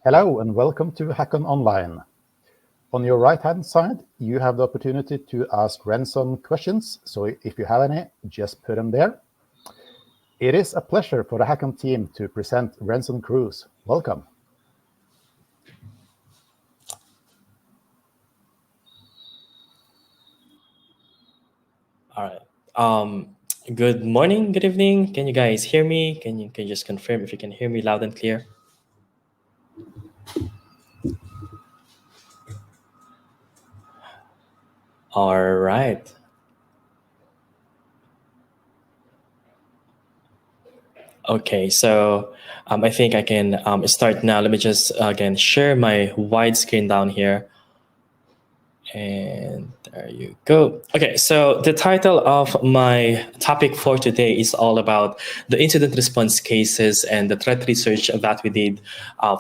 Hello and welcome to Hackon Online. On your right-hand side, you have the opportunity to ask Renzon questions. So if you have any, just put them there. It is a pleasure for the Hackon team to present Renzon Cruz. Welcome. All right. Good morning, good evening. Can you guys hear me? Can you just confirm if you can hear me loud and clear? All right. Okay, so I think I can start now. Let me just again share my widescreen down here. And there you go. Okay, so the title of my topic for today is all about the incident response cases and the threat research that we did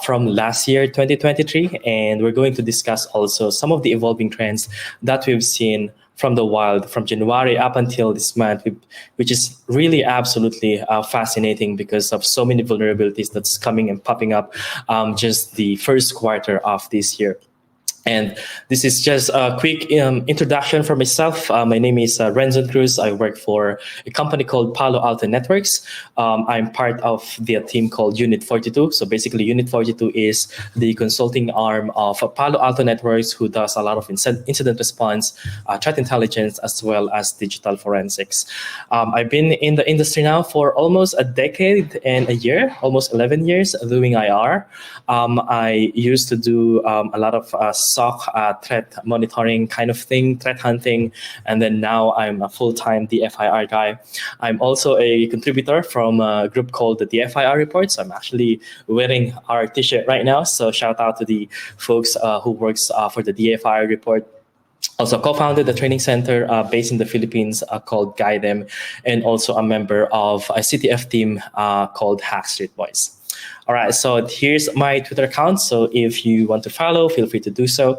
from last year, 2023. And we're going to discuss also some of the evolving trends that we've seen from the wild from January up until this month, which is really absolutely fascinating because of so many vulnerabilities that's coming and popping up just the first quarter of this year. And this is just a quick introduction for myself. My name is Renzon Cruz. I work for a company called Palo Alto Networks. I'm part of the team called Unit 42. So basically, Unit 42 is the consulting arm of Palo Alto Networks, who does a lot of incident response, threat intelligence, as well as digital forensics. I've been in the industry now for almost a decade and a year, almost 11 years doing IR. I used to do a lot of SOC threat monitoring kind of thing, threat hunting, and then now I'm a full-time DFIR guy. I'm also a contributor from a group called the DFIR Reports. I'm actually wearing our t-shirt right now, so shout out to the folks who works for the DFIR Report. Also co-founded a training center based in the Philippines called Guidem, and also a member of a CTF team called Hack Street Boys. All right, so here's my Twitter account. So if you want to follow, feel free to do so.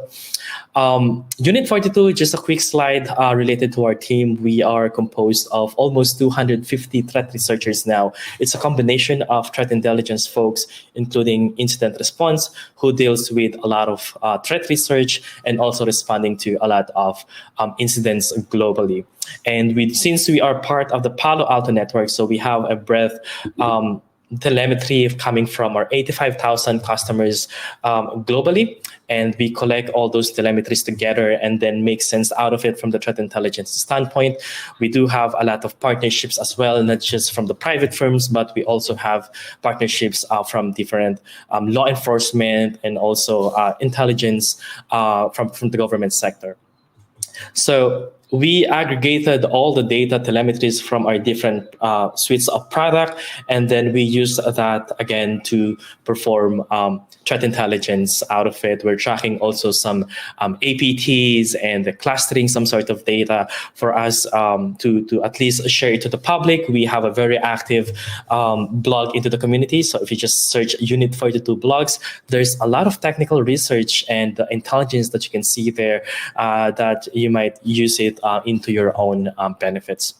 Unit 42, just a quick slide related to our team. We are composed of almost 250 threat researchers now. It's a combination of threat intelligence folks, including incident response, who deals with a lot of threat research and also responding to a lot of incidents globally. And since we are part of the Palo Alto network, so we have a breadth telemetry coming from our 85,000 customers globally, and we collect all those telemetries together and then make sense out of it from the threat intelligence standpoint. We do have a lot of partnerships as well, not just from the private firms, but we also have partnerships from different law enforcement and also intelligence from the government sector. So we aggregated all the data telemetries from our different suites of product, and then we use that again to perform threat intelligence out of it. We're tracking also some APTs and clustering some sort of data for us to at least share it to the public. We have a very active blog into the community. So if you just search Unit 42 blogs, there's a lot of technical research and intelligence that you can see there that you might use it into your own benefits.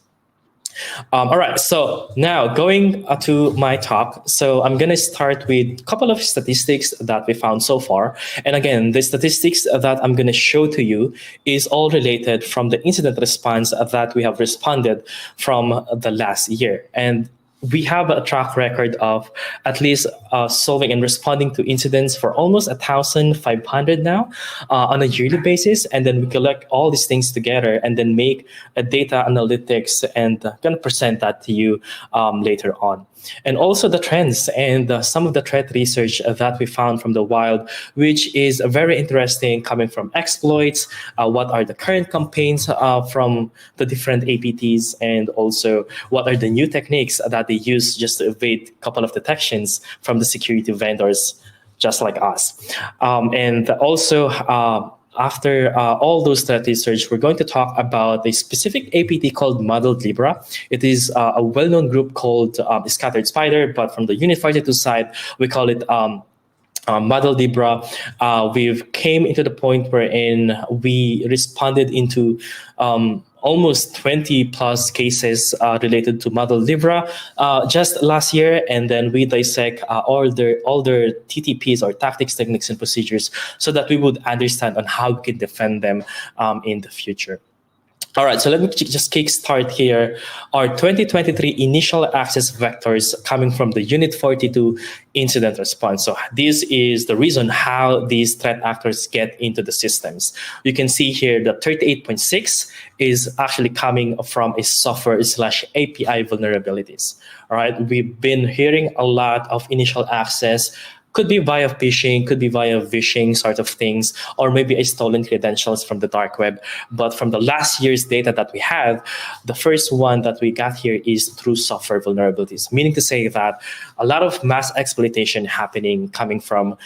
All right, so now going to my talk. So I'm going to start with a couple of statistics that we found so far. And again, the statistics that I'm going to show to you is all related from the incident response that we have responded from the last year. And we have a track record of at least solving and responding to incidents for almost 1,500 now on a yearly basis. And then we collect all these things together and then make a data analytics and going to present that to you later on. And also the trends and some of the threat research that we found from the wild, which is very interesting, coming from exploits, what are the current campaigns from the different APTs, and also what are the new techniques that they use just to evade a couple of detections from the security vendors just like us. And also after all those threat research, we're going to talk about a specific APT called Muddled Libra. It is a well-known group called Scattered Spider, but from the Unit 42 side, we call it Muddled Libra. We've came into the point wherein we responded into almost 20 plus cases related to model Libra just last year, and then we dissect all their TTPs or tactics, techniques, and procedures so that we would understand on how we can defend them in the future. All right, so let me just kickstart here. Our 2023 initial access vectors coming from the Unit 42 incident response. So this is the reason how these threat actors get into the systems. You can see here that 38.6 is actually coming from a software/API vulnerabilities. All right, we've been hearing a lot of initial access. Could be via phishing, could be via vishing sort of things, or maybe a stolen credentials from the dark web. But from the last year's data that we have, the first one that we got here is through software vulnerabilities, meaning to say that a lot of mass exploitation happening coming from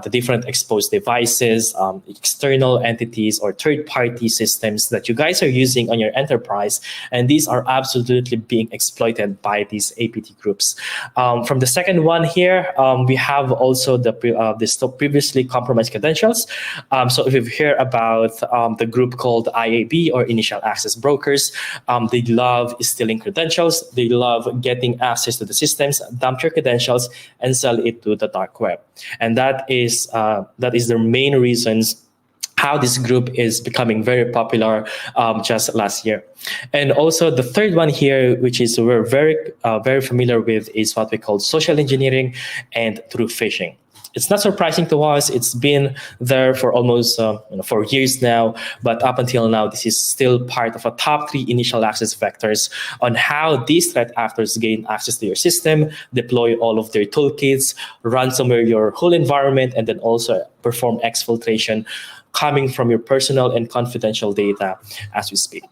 the different exposed devices, external entities, or third-party systems that you guys are using on your enterprise, and these are absolutely being exploited by these APT groups. From the second one here, we have also the previously compromised credentials. So if you hear about the group called IAB, or Initial Access Brokers, they love stealing credentials. They love getting access to the systems, dump your credentials, and sell it to the dark web. And that is their main reasons how this group is becoming very popular just last year. And also the third one here, which is we're very familiar with, is what we call social engineering and through phishing. It's not surprising to us. It's been there for almost 4 years now, but up until now, this is still part of a top 3 initial access vectors on how these threat actors gain access to your system, deploy all of their toolkits, ransomware your whole environment, and then also perform exfiltration coming from your personal and confidential data as we speak.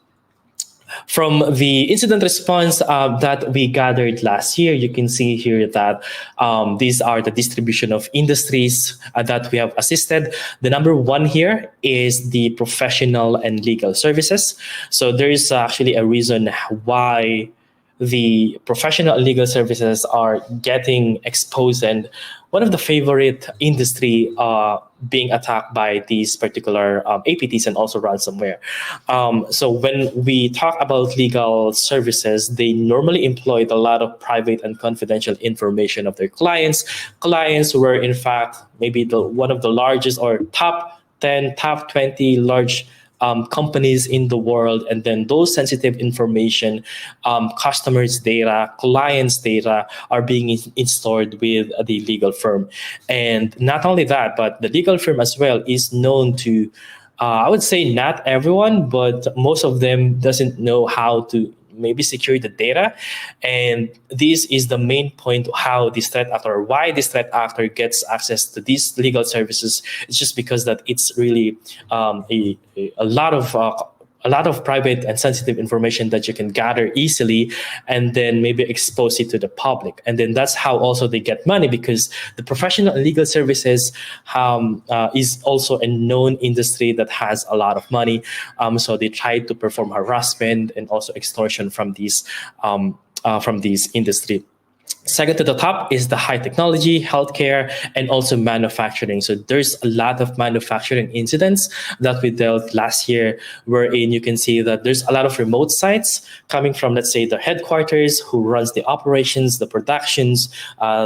From the incident response that we gathered last year, you can see here that these are the distribution of industries that we have assisted. The number one here is the professional and legal services. So there is actually a reason why the professional and legal services are getting exposed, and one of the favorite industry being attacked by these particular APTs and also ransomware. So when we talk about legal services, they normally employ a lot of private and confidential information of their clients. Clients were in fact maybe one of the largest or top 10, top 20 large companies in the world, and then those sensitive information, customers' data, clients' data are being stored with the legal firm. And not only that, but the legal firm as well is known to, I would say not everyone, but most of them doesn't know how to maybe secure the data. And this is the main point how this threat actor, or why this threat actor gets access to these legal services. It's just because that it's really a lot of private and sensitive information that you can gather easily and then maybe expose it to the public. And then that's how also they get money, because the professional and legal services is also a known industry that has a lot of money. So they try to perform harassment and also extortion from these industry. Second to the top is the high technology, healthcare, and also manufacturing. So there's a lot of manufacturing incidents that we dealt last year, wherein you can see that there's a lot of remote sites coming from, let's say, the headquarters who runs the operations, the productions,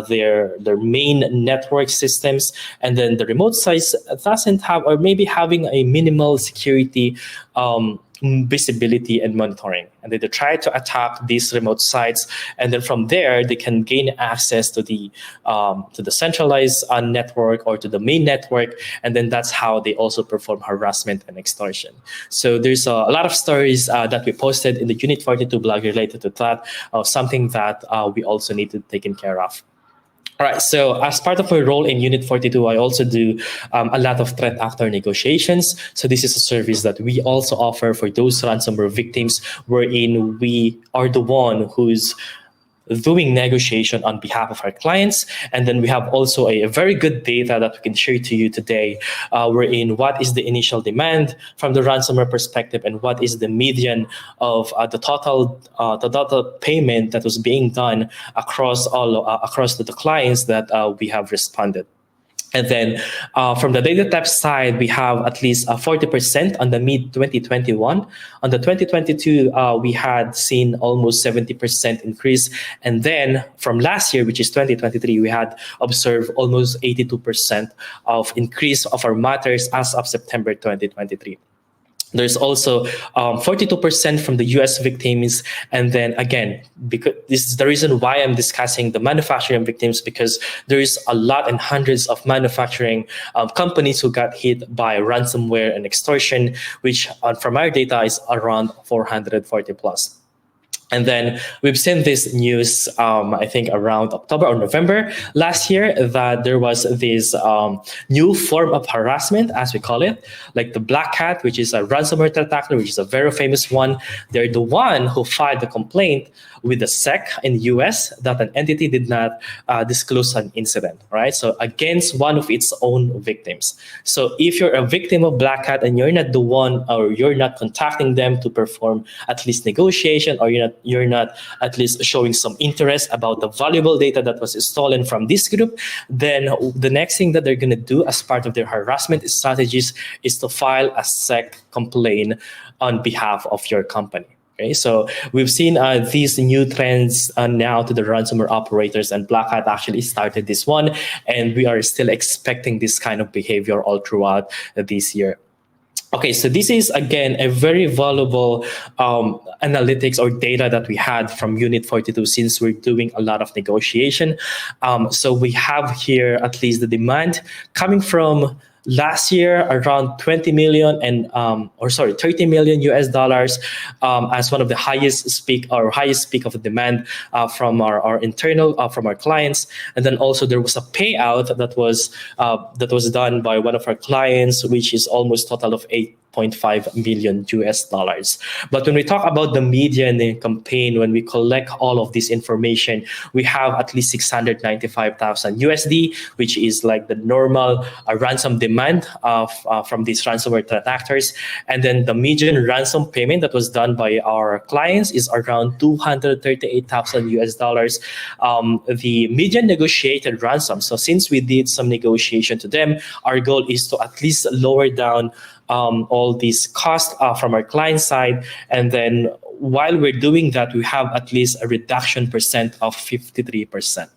their main network systems, and then the remote sites doesn't have, or maybe having a minimal security visibility and monitoring, and they try to attack these remote sites, and then from there they can gain access to the centralized network or to the main network, and then that's how they also perform harassment and extortion. So there's a lot of stories that we posted in the Unit 42 blog related to that, something that we also need to take care of. All right, so as part of my role in Unit 42, I also do a lot of threat actor negotiations. So this is a service that we also offer for those ransomware victims, wherein we are the one who's doing negotiation on behalf of our clients. And then we have also a very good data that we can share to you today, wherein what is the initial demand from the ransomware perspective and what is the median of the total payment that was being done across the clients that we have responded. And then from the data theft side, we have at least 40% on the mid 2021. On the 2022, we had seen almost 70% increase. And then from last year, which is 2023, we had observed almost 82% of increase of our matters as of September 2023. There's also 42% from the US victims. And then again, because this is the reason why I'm discussing the manufacturing victims, because there is a lot and hundreds of manufacturing companies who got hit by ransomware and extortion, which from our data is around 440 plus. And then we've seen this news, I think around October or November last year, that there was this new form of harassment, as we call it, like the Black Hat, which is a ransomware attacker, which is a very famous one. They're the one who filed the complaint with the SEC in the US that an entity did not disclose an incident, right? So against one of its own victims. So if you're a victim of Black Hat and you're not the one, or you're not contacting them to perform at least negotiation, or you're not at least showing some interest about the valuable data that was stolen from this group, then the next thing that they're going to do as part of their harassment strategies is to file a SEC complaint on behalf of your company. Okay, so we've seen these new trends now to the ransomware operators, and Black Hat actually started this one, and we are still expecting this kind of behavior all throughout this year. Okay, so this is, again, a very valuable analytics or data that we had from Unit 42 since we're doing a lot of negotiation. So we have here at least the demand coming from last year around 20 million and 30 million US dollars as one of the highest peak of demand from our internal from our clients. And then also there was a payout that was done by one of our clients, which is almost total of 8.5 million US dollars. But when we talk about the media and the campaign, when we collect all of this information, we have at least 695,000 USD, which is like the normal ransom demand from these ransomware threat actors. And then the median ransom payment that was done by our clients is around 238,000 US dollars. The median negotiated ransom. So since we did some negotiation to them, our goal is to at least lower down all these costs from our client side. And then while we're doing that, we have at least a reduction percent of 53%.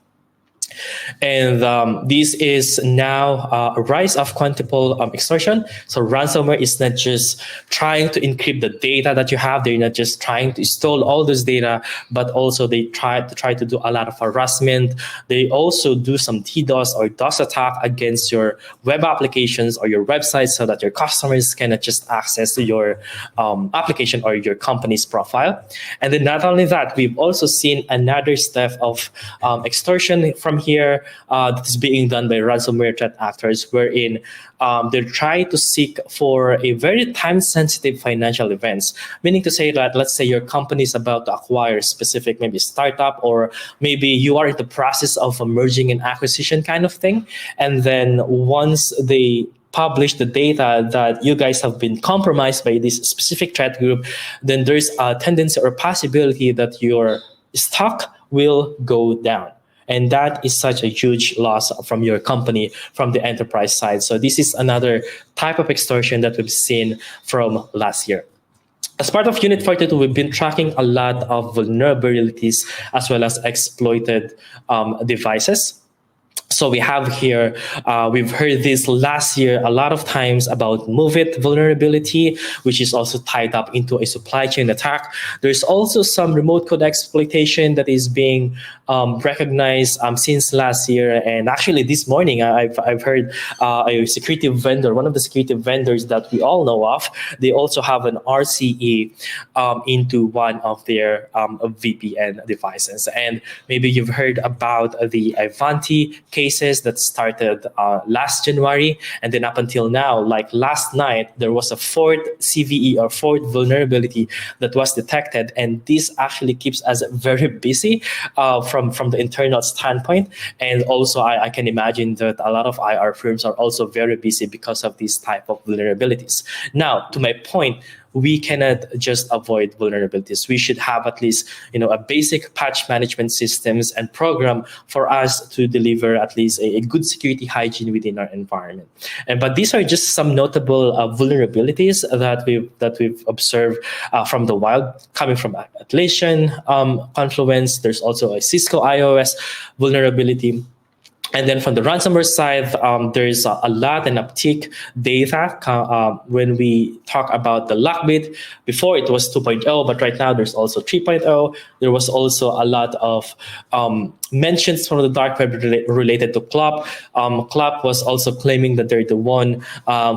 And this is now a rise of quantifiable extortion. So ransomware is not just trying to encrypt the data that you have. They're not just trying to steal all this data, but also they try to do a lot of harassment. They also do some DDoS or DOS attack against your web applications or your website so that your customers cannot just access your application or your company's profile. And then not only that, we've also seen another step of extortion from here that is being done by ransomware threat actors, wherein they're trying to seek for a very time-sensitive financial events, meaning to say that, let's say your company is about to acquire a specific maybe startup, or maybe you are in the process of a merging and acquisition kind of thing. And then once they publish the data that you guys have been compromised by this specific threat group, then there's a tendency or possibility that your stock will go down. And that is such a huge loss from your company, from the enterprise side. So this is another type of extortion that we've seen from last year. As part of Unit 42, we've been tracking a lot of vulnerabilities as well as exploited devices. So we have here, we've heard this last year a lot of times about MoveIt vulnerability, which is also tied up into a supply chain attack. There's also some remote code exploitation that is being recognized since last year. And actually this morning, I've heard a security vendor, one of the security vendors that we all know of, they also have an RCE into one of their VPN devices. And maybe you've heard about the Ivanti cases that started last January, and then up until now, like last night, there was a fourth CVE or fourth vulnerability that was detected, and this actually keeps us very busy from the internal standpoint. And also, I can imagine that a lot of IR firms are also very busy because of these type of vulnerabilities. Now, to my point, we cannot just avoid vulnerabilities. We should have at least, a basic patch management systems and program for us to deliver at least a good security hygiene within our environment. But these are just some notable vulnerabilities that we've observed from the wild, coming from Atlassian, Confluence. There's also a Cisco iOS vulnerability. And then from the ransomware side, there's a lot and uptick data when we talk about the Lockbit. Before it was 2.0, but right now there's also 3.0. There was also a lot of mentions from the dark web related to Clop. Clop was also claiming that they're the one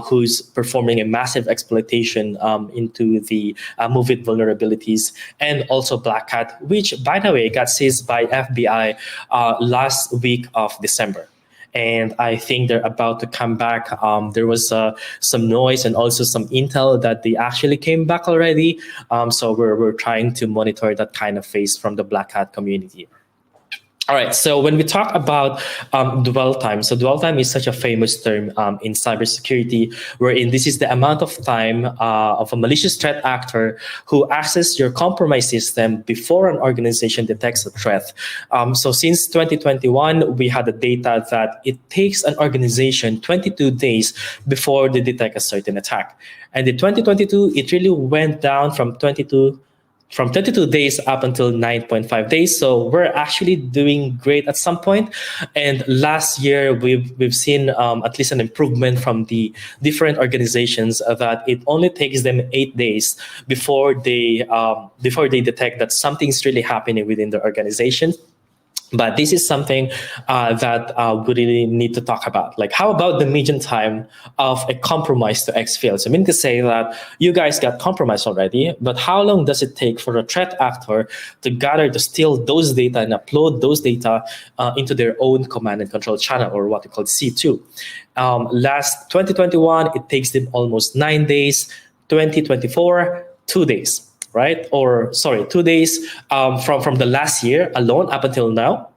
who's performing a massive exploitation into the MOVEit vulnerabilities, and also Black Hat, which, by the way, got seized by FBI last week of December. And I think they're about to come back. There was some noise and also some intel that they actually came back already. So we're trying to monitor that kind of phase from the Black Hat community. All right, so when we talk about dwell time, so dwell time is such a famous term in cybersecurity, wherein this is the amount of time of a malicious threat actor who accesses your compromised system before an organization detects a threat. So since 2021, we had the data that it takes an organization 22 days before they detect a certain attack. And in 2022, it really went down from 22 days up until 9.5 days. So we're actually doing great at some point. And last year, we've seen at least an improvement from the different organizations that it only takes them 8 days before they detect that something's really happening within the organization. But this is something that we really need to talk about. Like, how about the median time of a compromise to exfil? So I mean to say that you guys got compromised already, but how long does it take for a threat actor to gather, to steal those data and upload those data into their own command and control channel, or what we call C2? Last 2021, it takes them almost 9 days. 2024, 2 days. Right? 2 days from the last year alone up until now.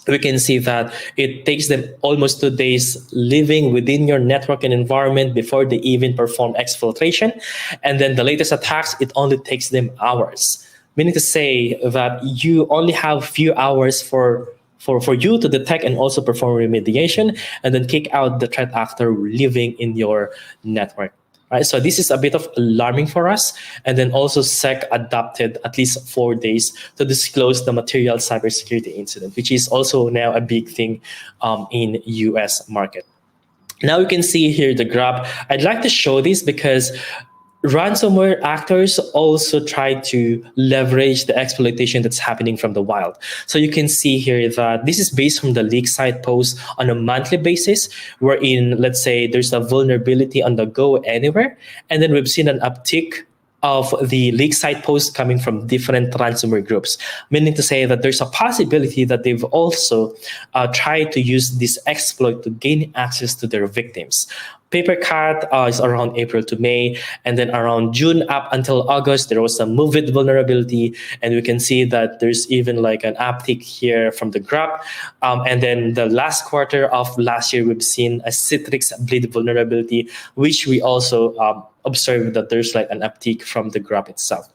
We can see that it takes them almost 2 days living within your network and environment before they even perform exfiltration. And then the latest attacks, it only takes them hours. Meaning to say that you only have few hours for you to detect and also perform remediation, and then kick out the threat actor living in your network. Right, so this is a bit of alarming for us. And then also SEC adopted at least 4 days to disclose the material cybersecurity incident, which is also now a big thing in US market. Now you can see here the graph. I'd like to show this because ransomware actors also try to leverage the exploitation that's happening from the wild. So you can see here that this is based from the leak site post on a monthly basis, wherein, let's say, there's a vulnerability on the go anywhere. And then we've seen an uptick of the leak site posts coming from different ransomware groups, meaning to say that there's a possibility that they've also tried to use this exploit to gain access to their victims. Papercat is around April to May, and then around June up until August, there was a MOVEit vulnerability, and we can see that there's even like an uptick here from the graph. And then the last quarter of last year, we've seen a Citrix bleed vulnerability, which we also observed that there's like an uptick from the graph itself.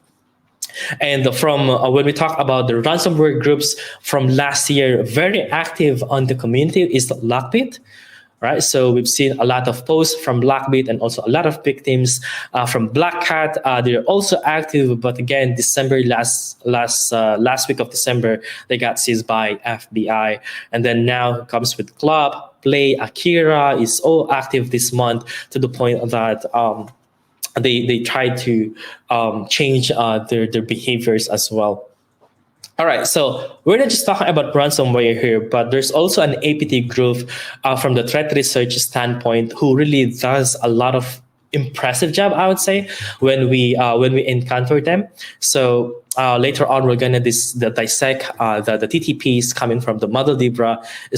And from when we talk about the ransomware groups from last year, very active on the community is Lockbit. Right, so we've seen a lot of posts from Lockbit and also a lot of victims from Black Hat. They're also active, but again, December last week of December, they got seized by FBI, and then now comes with Club, Play, Akira is all active this month to the point that they try to change their behaviors as well. All right, so we're not just talking about ransomware here, but there's also an APT group from the threat research standpoint who really does a lot of impressive job, I would say, when we encounter them. So later on, we're gonna dissect the TTPs coming from the model Libra /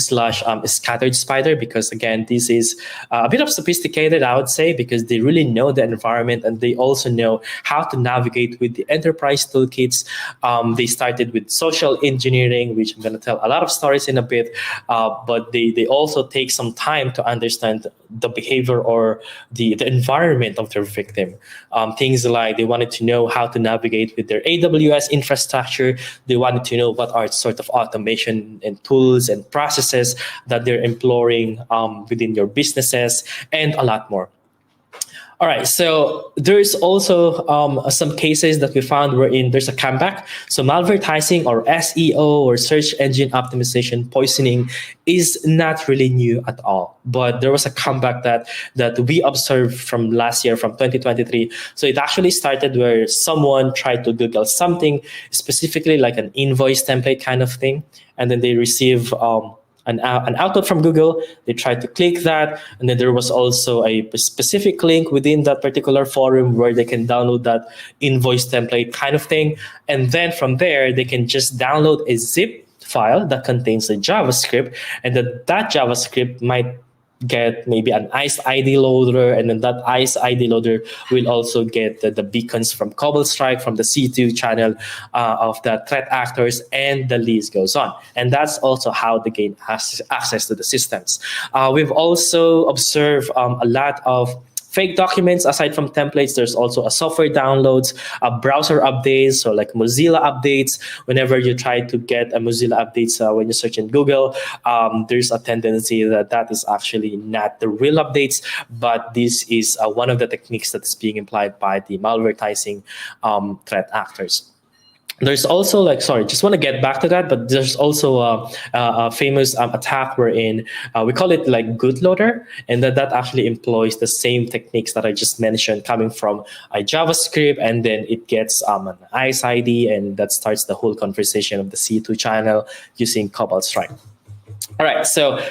scattered spider, because again, this is a bit of sophisticated, I would say, because they really know the environment and they also know how to navigate with the enterprise toolkits. They started with social engineering, which I'm gonna tell a lot of stories in a bit, but they also take some time to understand the behavior or the environment of their victim. Things like they wanted to know how to navigate with their AWS infrastructure. They wanted to know what are sort of automation and tools and processes that they're employing within your businesses, and a lot more. All right, so there's also some cases that we found wherein there's a comeback. So malvertising or SEO or search engine optimization poisoning is not really new at all. But there was a comeback that we observed from last year, from 2023. So it actually started where someone tried to Google something, specifically like an invoice template kind of thing, and then they receive an output from Google. They tried to click that, and then there was also a specific link within that particular forum where they can download that invoice template kind of thing. And then from there, they can just download a zip file that contains a JavaScript, and that JavaScript might get maybe an ICE ID loader, and then that ICE ID loader will also get the beacons from CobbleStrike, from the C2 channel of the threat actors, and the list goes on. And that's also how they gain access to the systems. We've also observed a lot of fake documents. Aside from templates, there's also a software downloads, browser updates, so like Mozilla updates. Whenever you try to get a Mozilla updates when you search in Google, there's a tendency that is actually not the real updates, but this is one of the techniques that is being employed by the malvertising threat actors. There's also just want to get back to that, but there's also a famous attack wherein we call it like bootloader, and that actually employs the same techniques that I just mentioned, coming from a JavaScript, and then it gets an ICE ID, and that starts the whole conversation of the C2 channel using CobbleStrike. All right, so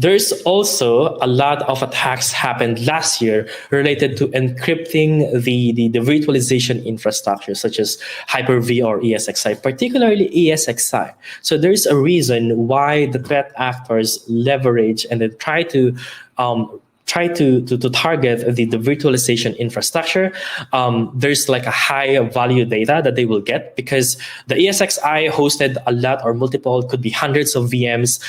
there's also a lot of attacks happened last year related to encrypting the virtualization infrastructure, such as Hyper-V or ESXi, particularly ESXi. So there's a reason why the threat actors leverage and then try to target the virtualization infrastructure. There's like a high value data that they will get, because the ESXi hosted a lot or multiple, could be hundreds of VMs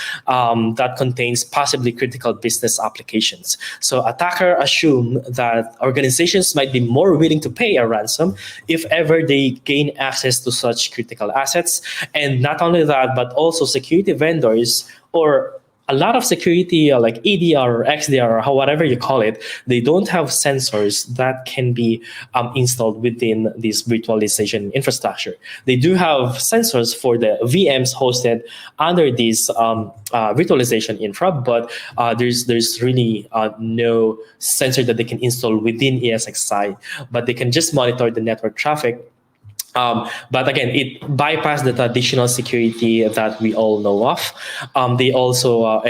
that contains possibly critical business applications. So attacker assume that organizations might be more willing to pay a ransom if ever they gain access to such critical assets. And not only that, but also security vendors or a lot of security like EDR or XDR or whatever you call it, they don't have sensors that can be installed within this virtualization infrastructure. They do have sensors for the VMs hosted under this virtualization infra, but there's really no sensor that they can install within ESXi, but they can just monitor the network traffic. But again, it bypassed the traditional security that we all know of. They also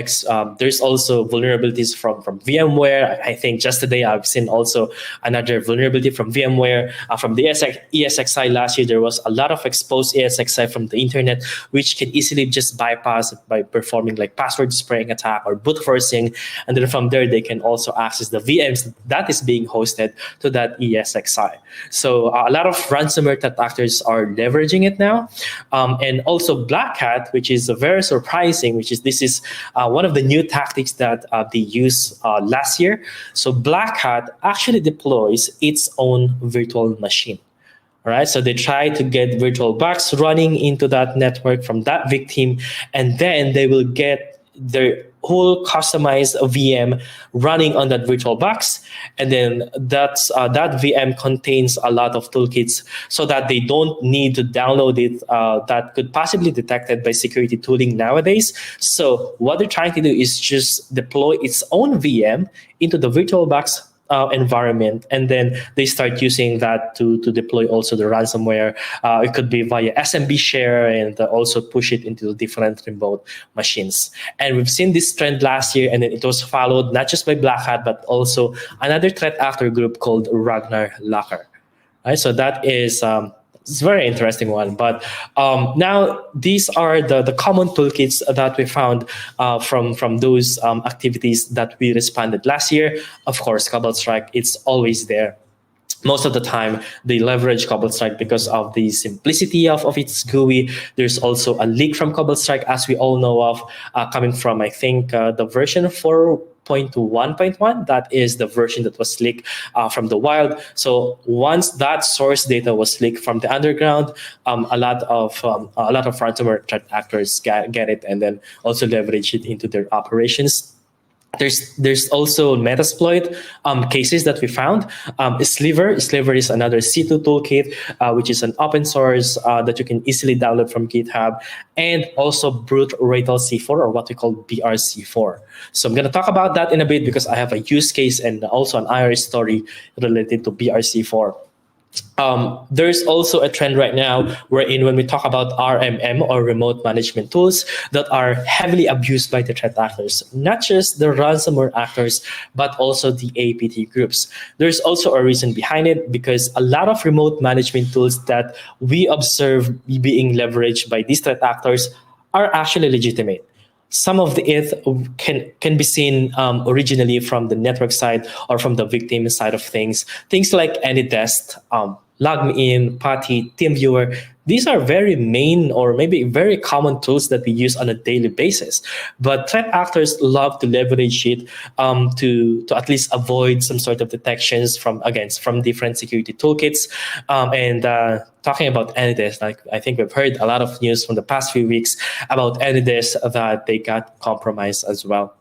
there's also vulnerabilities from VMware. I think just today I've seen also another vulnerability from VMware. From the ESXi last year, there was a lot of exposed ESXi from the internet, which can easily just bypass by performing like password spraying attack or boot forcing, and then from there they can also access the VMs that is being hosted to that ESXi. So a lot of ransomware actors are leveraging it now, and also Black Hat, which is very surprising. This is one of the new tactics that they used last year. So Black Hat actually deploys its own virtual machine. All right, so they try to get VirtualBox running into that network from that victim, and then they will get their whole customized VM running on that VirtualBox, and then that VM contains a lot of toolkits so that they don't need to download it. That could possibly be detected by security tooling nowadays. So what they're trying to do is just deploy its own VM into the VirtualBox environment, and then they start using that to deploy also the ransomware. It could be via SMB share, and also push it into different remote machines. And we've seen this trend last year, and then it was followed not just by Black Hat, but also another threat actor group called Ragnar Locker. Right, so that is it's a very interesting one. But now these are the common toolkits that we found from those activities that we responded last year. Of course, CobbleStrike, it's always there. Most of the time, they leverage CobbleStrike because of the simplicity of its GUI. There's also a leak from CobbleStrike, as we all know of, coming from, I think, the version 4.1.1. That is the version that was leaked from the wild. So once that source data was leaked from the underground, a lot of ransomware threat actors get it and then also leverage it into their operations. There's also Metasploit cases that we found. Sliver is another C2 toolkit, which is an open source that you can easily download from GitHub, and also Brute Ratel C4, or what we call BRC4. So I'm going to talk about that in a bit because I have a use case and also an IR story related to BRC4. There's also a trend right now wherein when we talk about RMM, or remote management tools, that are heavily abused by the threat actors, not just the ransomware actors, but also the APT groups. There's also a reason behind it, because a lot of remote management tools that we observe being leveraged by these threat actors are actually legitimate. Some of it can be seen originally from the network side or from the victim side of things. Things like AnyDesk, LogMeIn, PuTTY, TeamViewer. These are very main or maybe very common tools that we use on a daily basis. But threat actors love to leverage it to at least avoid some sort of detections from different security toolkits. Talking about AnyDesk, like I think we've heard a lot of news from the past few weeks about AnyDesk that they got compromised as well.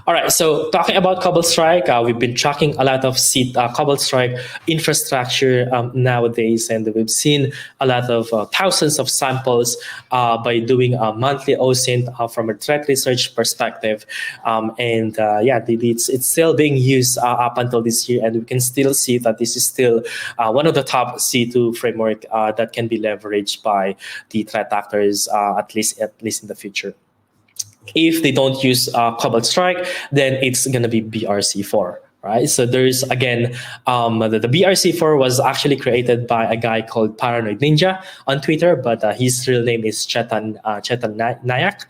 All right, so talking about CobbleStrike, we've been tracking a lot of CobbleStrike infrastructure nowadays, and we've seen a lot of thousands of samples by doing a monthly OSINT from a threat research perspective. It's still being used up until this year, and we can still see that this is still one of the top C2 framework that can be leveraged by the threat actors, at least in the future. If they don't use CobbleStrike, then it's going to be BRC4, right? So there's, again, the BRC4 was actually created by a guy called Paranoid Ninja on Twitter, but his real name is Chetan Nayak.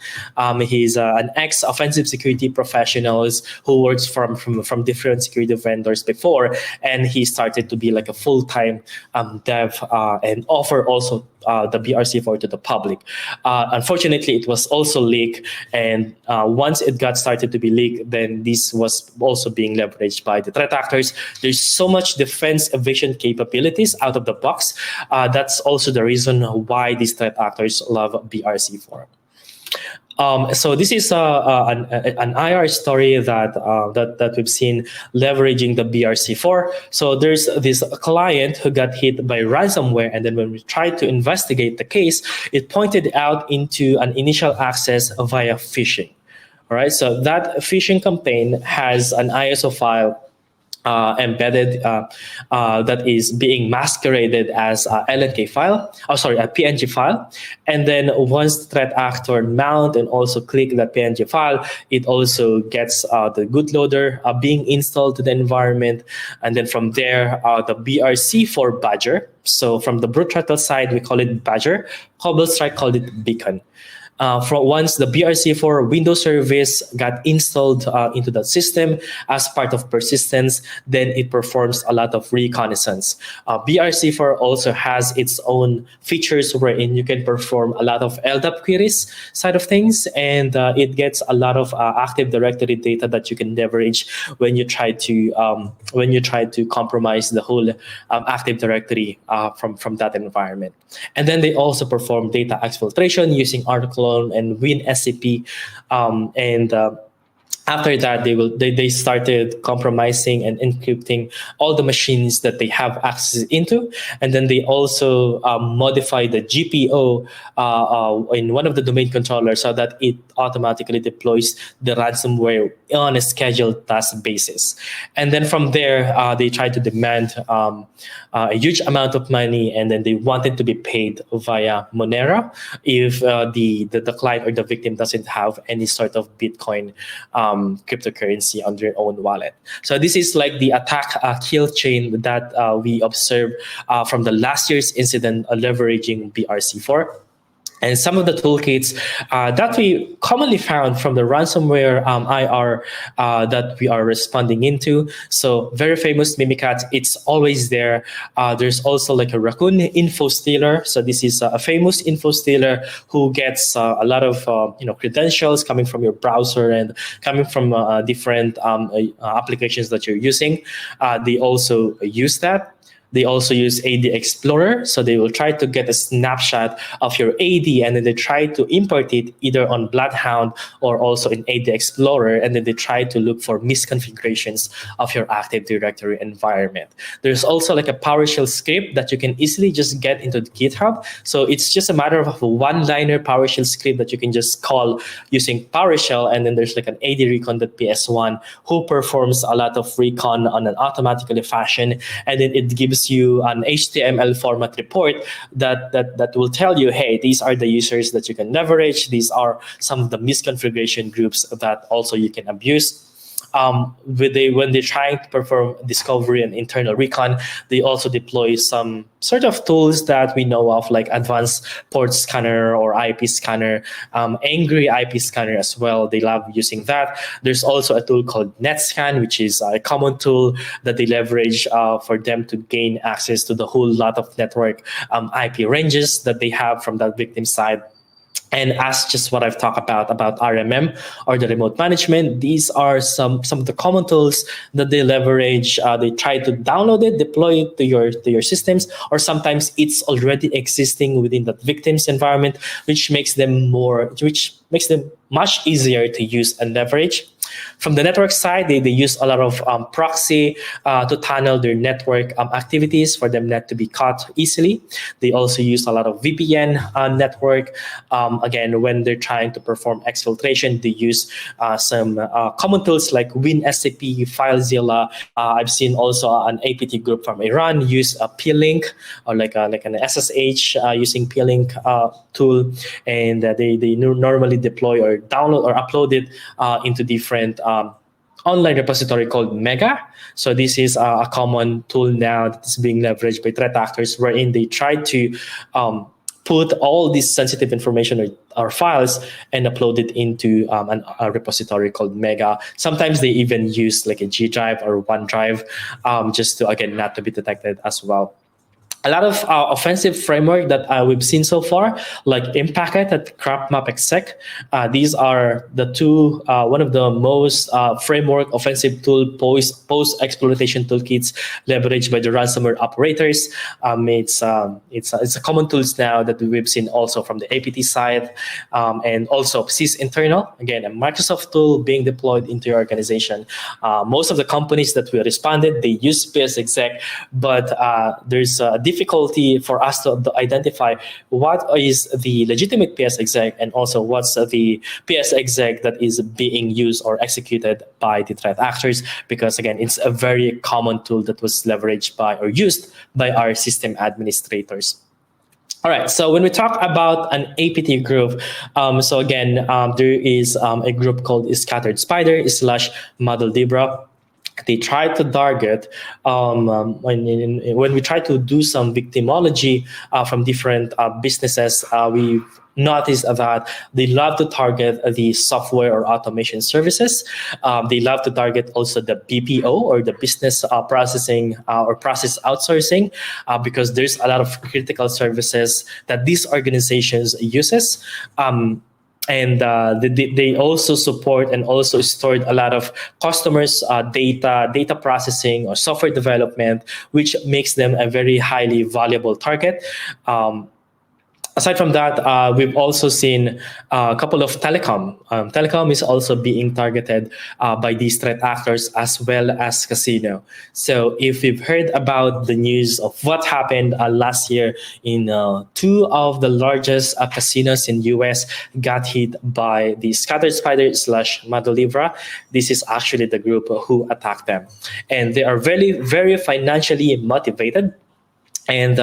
He's an ex-offensive security professional who works from different security vendors before, and he started to be like a full-time dev and offer also the BRC4 to the public. Unfortunately, it was also leaked, and once it got started to be leaked, then this was also being leveraged by the threat actors. There's so much defense evasion capabilities out of the box. That's also the reason why these threat actors love BRC4. So this is an IR story that we've seen leveraging the BRC4. So there's this client who got hit by ransomware, and then when we tried to investigate the case, it pointed out into an initial access via phishing. All right, so that phishing campaign has an ISO file embedded that is being masqueraded as a LNK file, a PNG file. And then once the threat actor mount and also click that PNG file, it also gets the bootloader being installed to the environment. And then from there, the BRC4 Badger. So from the Brute Ratel side, we call it Badger. CobbleStrike called it Beacon. Once the BRC4 Windows service got installed into the system as part of persistence, then it performs a lot of reconnaissance. BRC4 also has its own features wherein you can perform a lot of LDAP queries side of things, and it gets a lot of Active Directory data that you can leverage when you try to compromise the whole Active Directory from that environment. And then they also perform data exfiltration using Article and WinSCP, after that, they started compromising and encrypting all the machines that they have access into, and then they also modified the GPO in one of the domain controllers so that it automatically deploys the ransomware on a scheduled task basis. And then from there, they tried to demand a huge amount of money, and then they wanted to be paid via Monero if the client or the victim doesn't have any sort of Bitcoin cryptocurrency on their own wallet. So this is like the attack kill chain that we observed from the last year's incident leveraging BRC4. And some of the toolkits that we commonly found from the ransomware IR that we are responding into. So very famous Mimikat, it's always there. There's also like a raccoon info stealer. So this is a famous info stealer who gets a lot of credentials coming from your browser and coming from different applications that you're using. They also use that. They also use AD Explorer, so they will try to get a snapshot of your AD, and then they try to import it either on Bloodhound or also in AD Explorer, and then they try to look for misconfigurations of your Active Directory environment. There's also like a PowerShell script that you can easily just get into GitHub. So it's just a matter of a one-liner PowerShell script that you can just call using PowerShell, and then there's like an adrecon.ps1 who performs a lot of recon on an automatically fashion, and then it gives you an HTML format report that will tell you, hey, these are the users that you can leverage. These are some of the misconfiguration groups that also you can abuse. When they're trying to perform discovery and internal recon, they also deploy some sort of tools that we know of, like advanced port scanner or IP scanner, angry IP scanner as well. They love using that. There's also a tool called NetScan, which is a common tool that they leverage for them to gain access to the whole lot of network IP ranges that they have from that victim side. And as just what I've talked about RMM or the remote management, these are some of the common tools that they leverage. They try to download it, deploy it to your systems, or sometimes it's already existing within that victim's environment, which makes them much easier to use and leverage. From the network side, they use a lot of proxy to tunnel their network activities for them not to be caught easily. They also use a lot of VPN network. Again, when they're trying to perform exfiltration, they use some common tools like WinSCP, FileZilla. I've seen also an APT group from Iran use a P-Link or like an SSH using P-Link tool, and they normally deploy or download or upload it into different online repository called Mega. So this is a common tool now that is being leveraged by threat actors, wherein they try to put all this sensitive information or files and upload it into a repository called Mega. Sometimes they even use like a G drive or OneDrive just to, again, not to be detected as well. A lot of offensive framework that we've seen so far, like Impacket at CrapMapExec. These are the two, one of the most framework offensive tool post-exploitation toolkits leveraged by the ransomware operators. It's a common tools now that we've seen also from the APT side, and also sysinternal, again, a Microsoft tool being deployed into your organization. Most of the companies that we responded, they use PSExec, but there's a difficulty for us to identify what is the legitimate PSExec and also what's the PSExec that is being used or executed by the threat actors, because again, it's a very common tool that was leveraged by or used by our system administrators. All right, so when we talk about an APT group, so again, there is a group called Scattered Spider / Model Debra. They try to target, when we try to do some victimology from different businesses, we've noticed that they love to target the software or automation services. They love to target also the BPO or the business processing or process outsourcing, because there's a lot of critical services that these organizations uses. And they also support and also stored a lot of customers' data processing or software development, which makes them a very highly valuable target. Aside from that, we've also seen a couple of telecom. Telecom is also being targeted by these threat actors, as well as casino. So if you've heard about the news of what happened last year in two of the largest casinos in US got hit by the Scattered Spider / Madolivra, this is actually the group who attacked them. And they are very, very financially motivated. and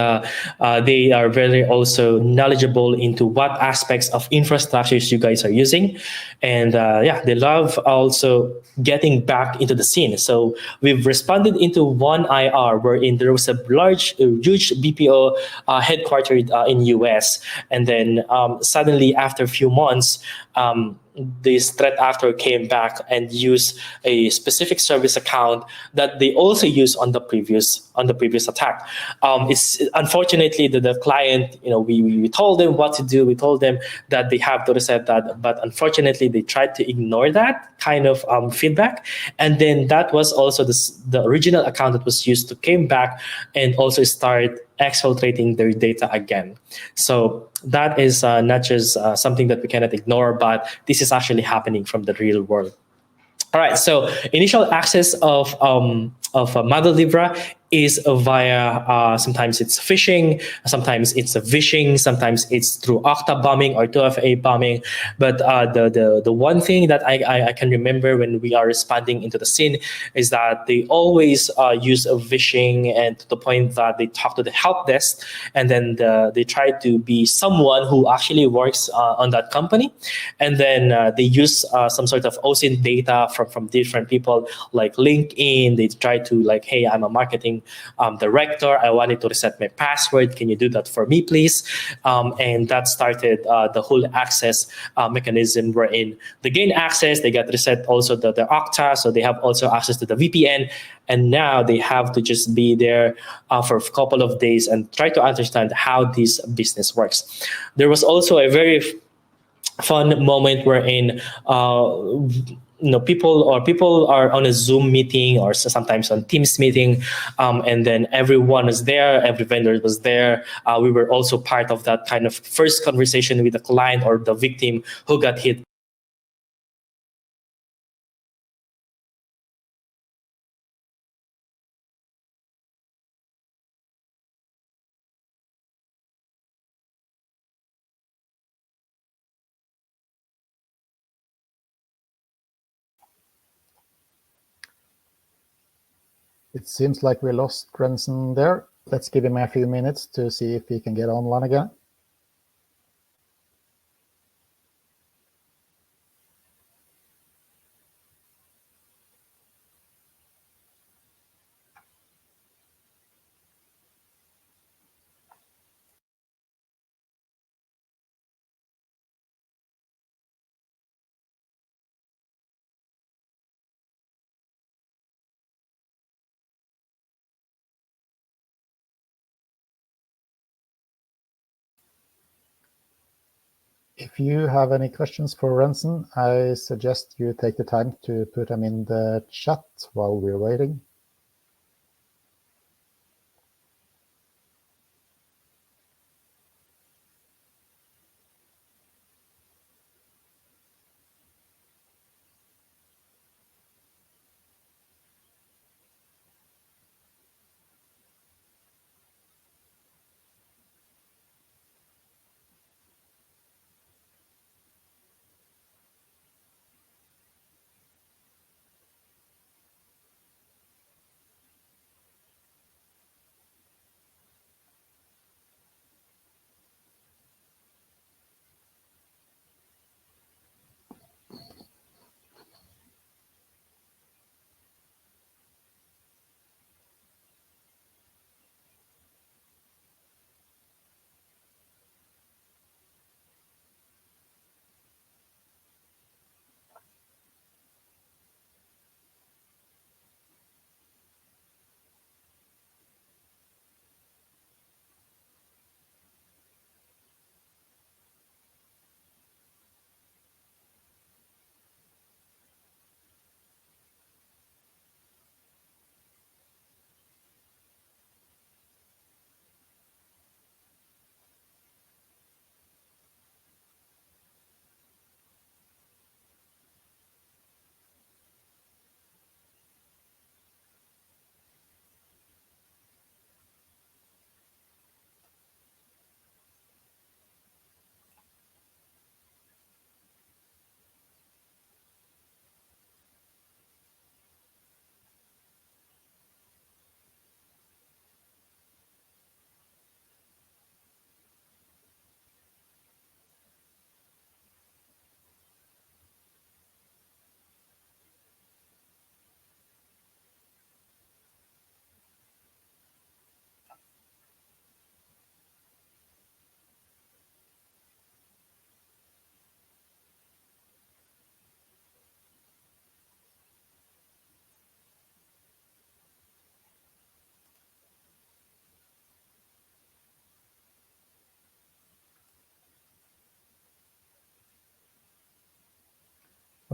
they are very also knowledgeable into what aspects of infrastructures you guys are using, and yeah, they love also getting back into the scene. So we've responded into one IR wherein there was a huge BPO headquartered in US, and then suddenly after a few months, this threat actor came back and used a specific service account that they also used on the previous attack. It's unfortunately the client, we told them what to do. We told them that they have to reset that, but unfortunately they tried to ignore that kind of feedback, and then that was also the original account that was used to came back and also start exfiltrating their data again. So that is not just something that we cannot ignore, but this is actually happening from the real world. All right, so initial access of Mother Libra is via sometimes it's phishing, sometimes it's a vishing, sometimes it's through Okta bombing or 2FA bombing. But the one thing that I can remember when we are responding into the scene is that they always use a vishing, and to the point that they talk to the help desk, and then they try to be someone who actually works on that company, and then they use some sort of OSINT data from different people like LinkedIn. They try to like, hey, I'm a marketing director. I wanted to reset my password. Can you do that for me, please? And that started the whole access mechanism wherein they gain access, they get reset also the Okta, so they have also access to the VPN. And now they have to just be there for a couple of days and try to understand how this business works. There was also a very fun moment wherein people are on a Zoom meeting or sometimes on Teams meeting, and then everyone was there, every vendor was there. We were also part of that kind of first conversation with the client or the victim who got hit. It seems like we lost Renzon there. Let's give him a few minutes to see if he can get online again. If you have any questions for Renzon, I suggest you take the time to put them in the chat while we're waiting.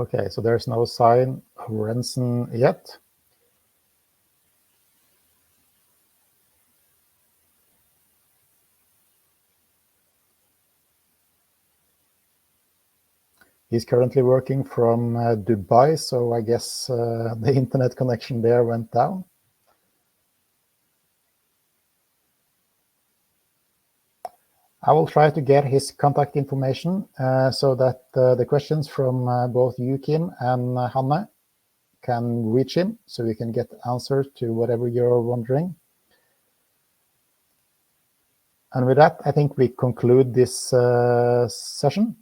Okay, so there's no sign of Renzon yet. He's currently working from Dubai, so I guess the internet connection there went down. I will try to get his contact information so that the questions from both you, Kim, and Hanne can reach him, so we can get answers to whatever you're wondering. And with that, I think we conclude this session.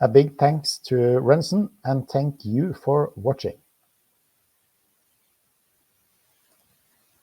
A big thanks to Renzon, and thank you for watching.